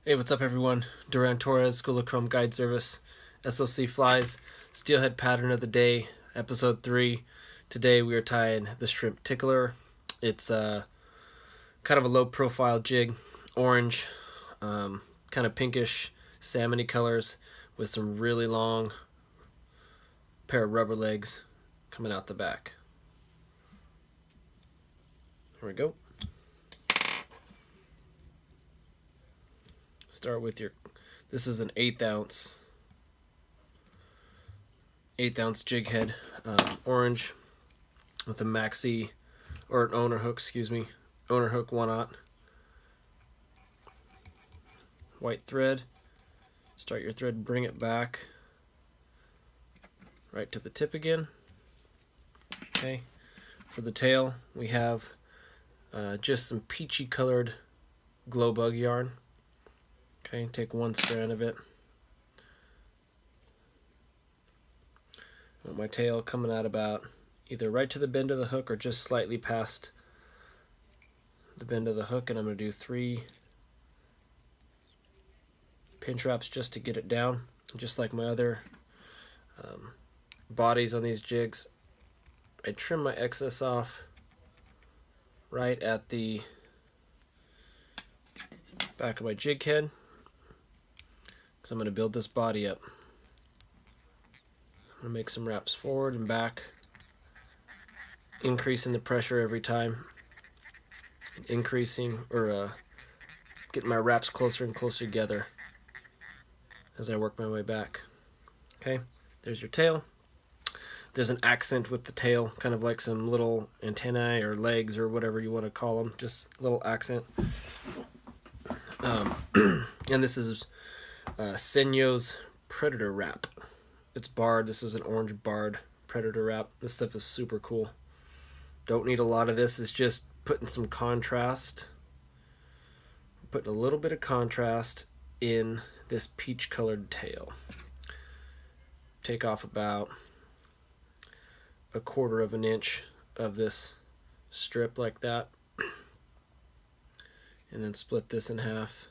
Hey, what's up everyone? Duran Torres, School of Chrome Guide Service, SOC Flies, Steelhead Pattern of the Day, Episode 3. Today we are tying the shrimp tickler. It's kind of a low profile jig, orange, kind of pinkish, salmony colors with some really long pair of rubber legs coming out the back. Here we go. Start with this is an 1/8 ounce jig head, orange with a maxi, or an owner hook, owner hook 1/0. White thread. Start your thread, bring it back right to the tip again. Okay. For the tail, we have just some peachy colored glow bug yarn. Okay, take one strand of it. I want my tail coming out about either right to the bend of the hook or just slightly past the bend of the hook, and I'm going to do 3 pinch wraps just to get it down. Just like my other bodies on these jigs, I trim my excess off right at the back of my jig head, because I'm going to build this body up. I'm going to make some wraps forward and back, increasing the pressure every time, increasing or getting my wraps closer and closer together as I work my way back. Okay, there's your tail. There's an accent with the tail, kind of like some little antennae or legs or whatever you want to call them, just a little accent. And this is Chenille's Predator Wrap. It's barred. This is an orange barred Predator Wrap. This stuff is super cool. Don't need a lot of this. It's just putting some contrast, putting a little bit of contrast in this peach colored tail. Take off about 1/4 of an inch of this strip like that, and then split this in half.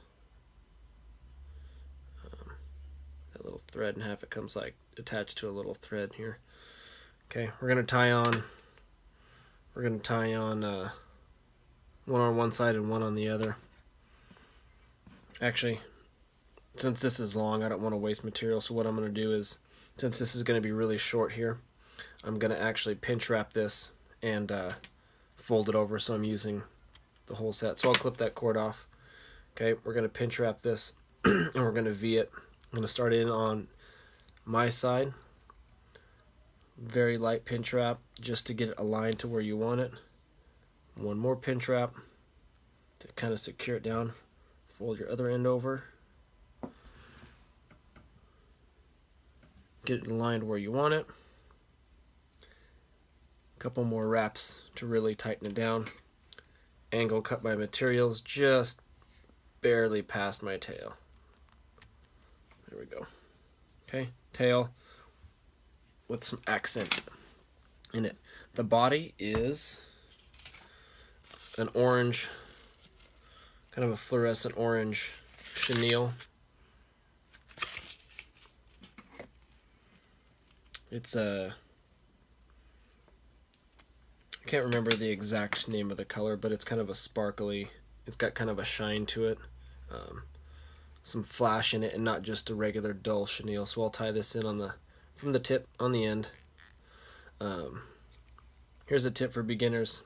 That little thread in half, it comes like attached to a little thread here. Okay, we're gonna tie on one on one side and one on the other. Actually, since this is long, I don't want to waste material, so what I'm going to do is, since this is going to be really short here, I'm going to actually pinch wrap this and fold it over, so I'm using the whole set. So I'll clip that cord off. Okay, we're going to pinch wrap this and we're going to V it. I'm going to start in on my side. Very light pinch wrap just to get it aligned to where you want it. One more pinch wrap to kind of secure it down. Fold your other end over. Get it aligned where you want it. A couple more wraps to really tighten it down. Angle cut my materials just barely past my tail. There we go. Okay, tail with some accent in it. The body is an orange, kind of a fluorescent orange chenille. It's I can't remember the exact name of the color, but it's kind of a sparkly, it's got kind of a shine to it, some flash in it, and not just a regular dull chenille. So I'll tie this in from the tip on the end. Here's a tip for beginners.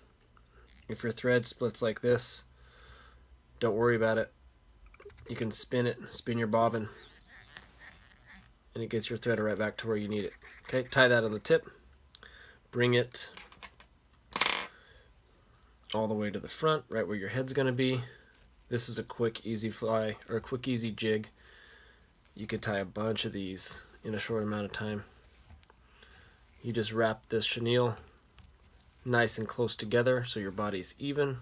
If your thread splits like this, don't worry about it. You can spin your bobbin, and it gets your thread right back to where you need it. Okay, tie that on the tip, bring it all the way to the front, right where your head's gonna be. This is a quick, easy fly, or a quick, easy jig. You could tie a bunch of these in a short amount of time. You just wrap this chenille nice and close together so your body's even.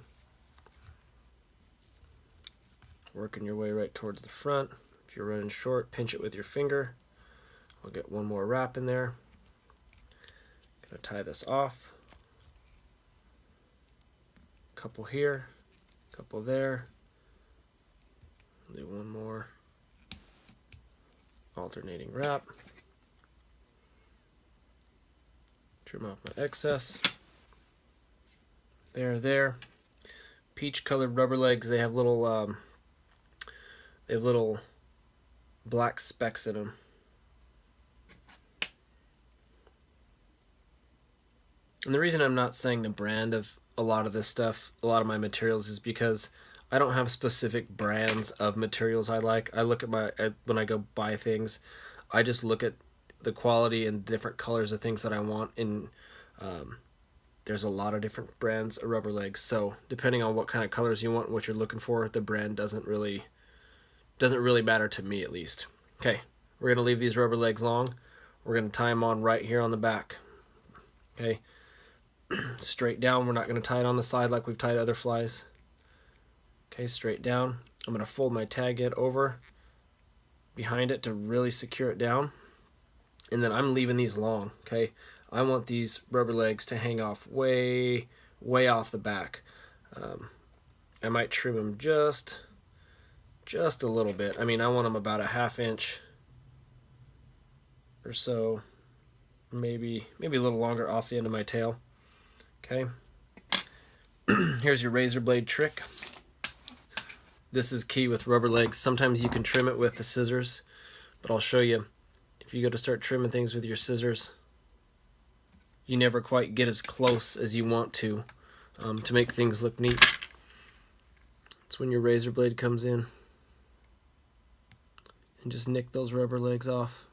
Working your way right towards the front. If you're running short, pinch it with your finger. I'll get one more wrap in there. Gonna tie this off. Couple here, couple there. Do one more. alternating wrap. Trim off my excess. There. Peach colored rubber legs, they have little black specks in them. And the reason I'm not saying the brand of a lot of this stuff, a lot of my materials, is because I don't have specific brands of materials I like. I look at when I go buy things, I just look at the quality and different colors of things that I want. And there's a lot of different brands of rubber legs. So depending on what kind of colors you want, what you're looking for, the brand doesn't really matter to me, at least. Okay, we're gonna leave these rubber legs long. We're gonna tie them on right here on the back. Okay, straight down. We're not gonna tie it on the side like we've tied other flies. Okay, straight down. I'm going to fold my tag end over behind it to really secure it down. And then I'm leaving these long, okay? I want these rubber legs to hang off way off the back. I might trim them just a little bit. I mean, I want them about a 1/2 inch or so, maybe a little longer off the end of my tail. Okay. Here's your razor blade trick. This is key with rubber legs. Sometimes you can trim it with the scissors, but I'll show you. If you go to start trimming things with your scissors, you never quite get as close as you want to make things look neat. It's when your razor blade comes in and just nick those rubber legs off.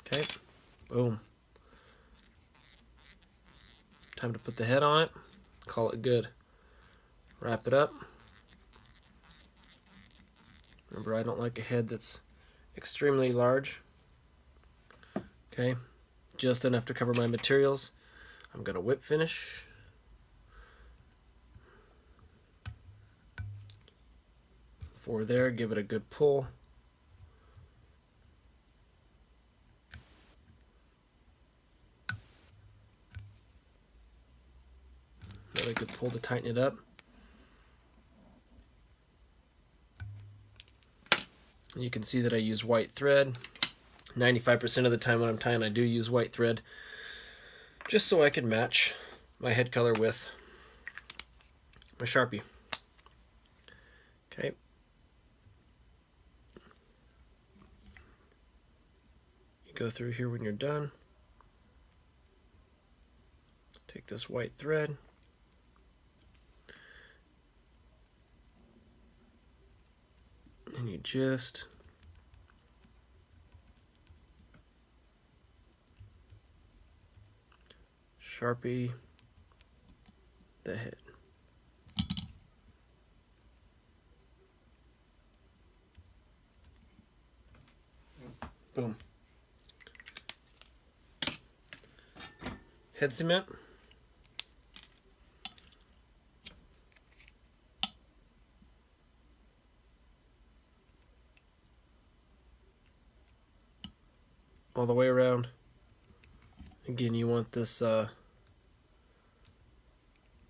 Okay, boom. Time to put the head on it. Call it good. Wrap it up. Remember, I don't like a head that's extremely large. Okay, just enough to cover my materials. I'm going to whip finish. For there, give it a good pull. Another good pull to tighten it up. You can see that I use white thread. 95% of the time when I'm tying, I do use white thread, just so I can match my head color with my Sharpie. Okay. You go through here when you're done. Take this white thread. And you just Sharpie the head. Boom. Head cement. All the way around. Again, you want this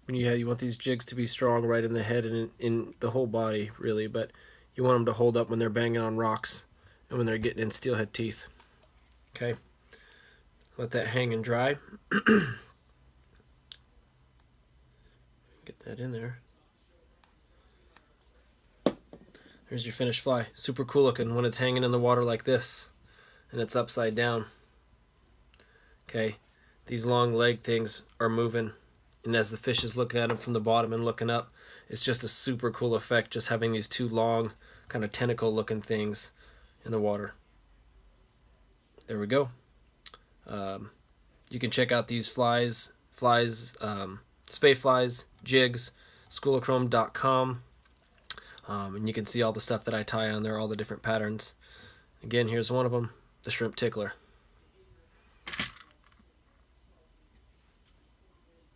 you want these jigs to be strong right in the head and in the whole body, really, but you want them to hold up when they're banging on rocks and when they're getting in steelhead teeth. Okay, let that hang and dry. Get that in there. Here's your finished fly. Super cool looking when it's hanging in the water like this and it's upside down. Okay, these long leg things are moving, and as the fish is looking at them from the bottom and looking up, it's just a super cool effect just having these two long kind of tentacle looking things in the water. There we go. You can check out these flies, spay flies, jigs, schoolofchrome.com, and you can see all the stuff that I tie on there, all the different patterns. Again, here's one of them, the shrimp tickler.